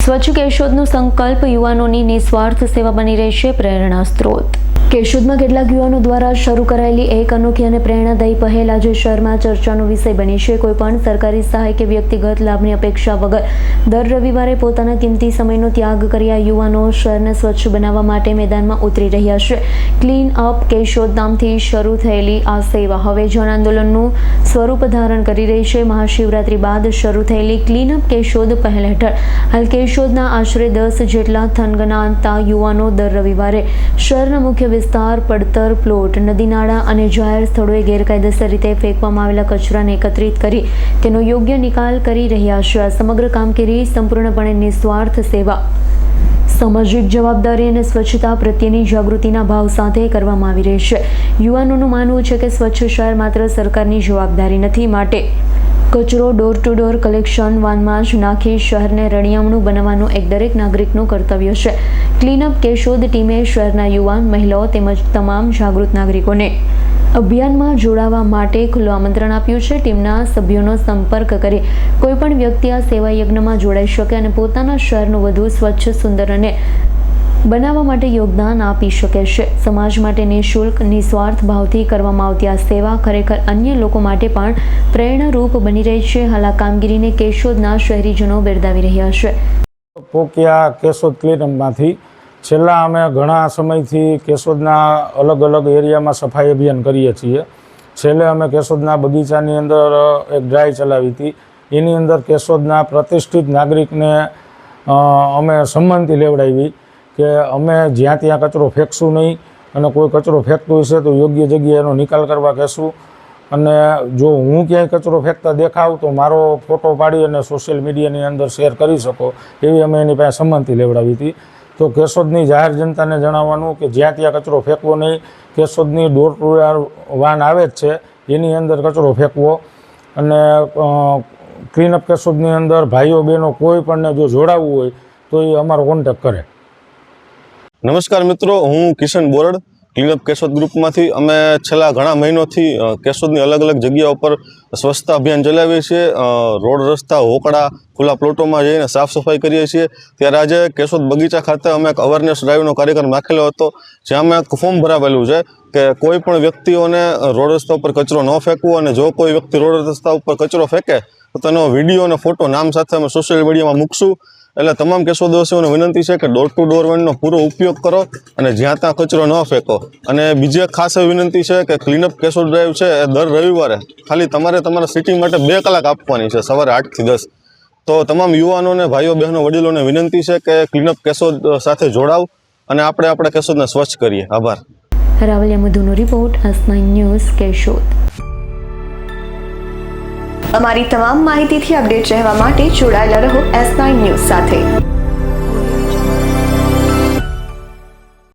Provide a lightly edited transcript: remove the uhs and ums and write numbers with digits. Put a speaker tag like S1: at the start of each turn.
S1: સ્વચ્છ કેશોદનો સંકલ્પ યુવાનોની નિસ્વાર્થ સેવા બની રહેશે પ્રેરણા સ્ત્રોત। કેશોદમાં કેટલાક યુવાનો દ્વારા શરૂ કરાયેલી એક અનોખી અને પ્રેરણાદાયી પહેલ આજે શહેરમાં ચર્ચાનો વિષય બની છે। કોઈપણ સરકારી સહાય કે વ્યક્તિગત લાભની અપેક્ષા વગર દર રવિવારે પોતાના કિંમતી સમયનો ત્યાગ કરી આ યુવાનો શહેરને સ્વચ્છ બનાવવા માટે મેદાનમાં ઉતરી રહ્યા છે। ક્લીન અપ કેશોદ નામથી શરૂ થયેલી આ સેવા હવે જન આંદોલનનું સ્વરૂપ ધારણ કરી રહી છે। મહાશિવરાત્રી બાદ શરૂ થયેલી ક્લીન અપ કેશોદ પહેલ હેઠળ હાલ કેશોદના આશરે 10 જેટલા થનગનાતા યુવાનો દર રવિવારે શહેરના મુખ્ય વિસ્તાર, પડતર પ્લોટ, નદી નાળા અને જાહેર સ્થળોએ ગેરકાયદેસર રીતે ફેંકવામાં આવેલા કચરાને એકત્રિત કરી તેનો યોગ્ય નિકાલ કરી રહ્યા છે। આ સમગ્ર કામગીરી સંપૂર્ણપણે નિસ્વાર્થ સેવા, સામાજિક જવાબદારી અને સ્વચ્છતા પ્રત્યેની જાગૃતિના ભાવ સાથે કરવામાં આવી રહી છે। યુવાનોનું માનવું છે કે સ્વચ્છ શહેર માત્ર સરકારની જવાબદારી નથી, માટે કચરો ડોર ટુ ડોર કલેક્શન વાનમાં જ નાખી શહેરને રળિયામણું બનાવવાનું એક દરેક નાગરિકનું કર્તવ્ય છે। ક્લીનઅપ કેશોદ ટીમે શહેરના યુવાન, મહિલાઓ તેમજ તમામ જાગૃત નાગરિકોને અભિયાનમાં જોડાવા માટે ખુલ્લું આમંત્રણ આપ્યું છે। ટીમના સભ્યોનો સંપર્ક કરી કોઈપણ વ્યક્તિ આ સેવા યજ્ઞમાં જોડાઈ શકે અને પોતાના શહેરનું વધુ સ્વચ્છ, સુંદર અને બનાવવા માટે યોગદાન આપી શકે છે। સમાજ માટે નિઃશુલ્ક, નિસ્વાર્થ ભાવથી કરવામાં આવતી આ સેવા ખરેખર અન્ય લોકો માટે પણ પ્રેરણારૂપ બની રહી છે। હાલ આ કામગીરીને કેશોદના શહેરીજનો બિરદાવી રહ્યા છે।
S2: પોકિયા કેશોદ ક્લીનઅપમાંથી છેલ્લા અમે ઘણા સમયથી કેશોદના અલગ અલગ એરિયામાં સફાઈ અભિયાન કરીએ છીએ। છેલ્લે અમે કેશોદના બગીચાની અંદર એક ડ્રાઈવ ચલાવી હતી। એની અંદર કેશોદના પ્રતિષ્ઠિત નાગરિકને અમે સંમતિ લેવડાવી કે અમે જ્યાં ત્યાં કચરો ફેંકશું નહીં અને કોઈ કચરો ફેંકતું હશે તો યોગ્ય જગ્યાએ એનો નિકાલ કરવા કહેશું। અને જો હું ક્યાંય કચરો ફેંકતા દેખાવ તો મારો ફોટો પાડી અને સોશિયલ મીડિયાની અંદર શેર કરી શકો, એવી અમે એની પાસે સંમતિ લેવડાવી હતી। તો કેશોદની જાહેર જનતાને જણાવવાનું કે જ્યાં ત્યાં કચરો ફેંકવો નહીં, કેશોદની ડોર ટુ ડોર વાન આવે જ છે એની અંદર કચરો ફેંકવો। અને ક્લીનઅપ કેશોદની અંદર ભાઈઓ બહેનો કોઈ પણને જો જોડાવવું હોય તો એ અમારો કોન્ટેક્ટ કરે।
S3: નમસ્કાર મિત્રો, હું કિશન બોરડ, ક્લીનઅપ કેશોદ ગ્રુપમાંથી અમે છેલ્લા ઘણા મહિનોથી કેશોદની અલગ અલગ જગ્યાઓ પર સ્વચ્છતા અભિયાન ચલાવીએ છીએ। રોડ, રસ્તા, હોકળા, ખુલ્લા પ્લોટોમાં જઈને સાફ સફાઈ કરીએ છીએ। ત્યારે આજે કેશોદ બગીચા ખાતે અમે એક અવેરનેસ ડ્રાઈવનો કાર્યક્રમ રાખેલો હતો, જ્યાં અમે એક ફોર્મ ભરાવેલું છે કે કોઈ પણ વ્યક્તિઓને રોડ રસ્તા ઉપર કચરો ન ફેંકવો, અને જો કોઈ વ્યક્તિ રોડ રસ્તા ઉપર કચરો ફેંકે તો તેનો વિડીયો અને ફોટો નામ સાથે અમે સોશિયલ મીડિયામાં મૂકશું। એટલે તમામ કેશોદવાસીઓને વિનંતી છે કે ડોર ટુ ડોર વેનનો પૂરો ઉપયોગ કરો અને જ્યાં ત્યાં કચરો ન ફેંકો। અને બીજી એક ખાસ એવી વિનંતી છે કે ક્લીનઅપ કેશોદ ડ્રાઈવ છે એ દર રવિવારે ખાલી તમારે તમારા સિટી માટે 2 કલાક આપવાની છે, સવારે 8 થી 10। તો તમામ યુવાનોને, ભાઈઓ બહેનો, વડીલોને વિનંતી છે કે ક્લીનઅપ કેશોદ સાથે જોડાવ અને આપણે આપણા કેશોદને સ્વચ્છ કરીએ। આભાર।
S1: રાવલિયા મધુનો રિપોર્ટ, S9 ન્યૂઝ, કેશોદ।
S4: અમારી તમામ માહિતીથી અપડેટ રહેવા માટે જોડાયેલા રહો S9 ન્યૂઝ સાથે।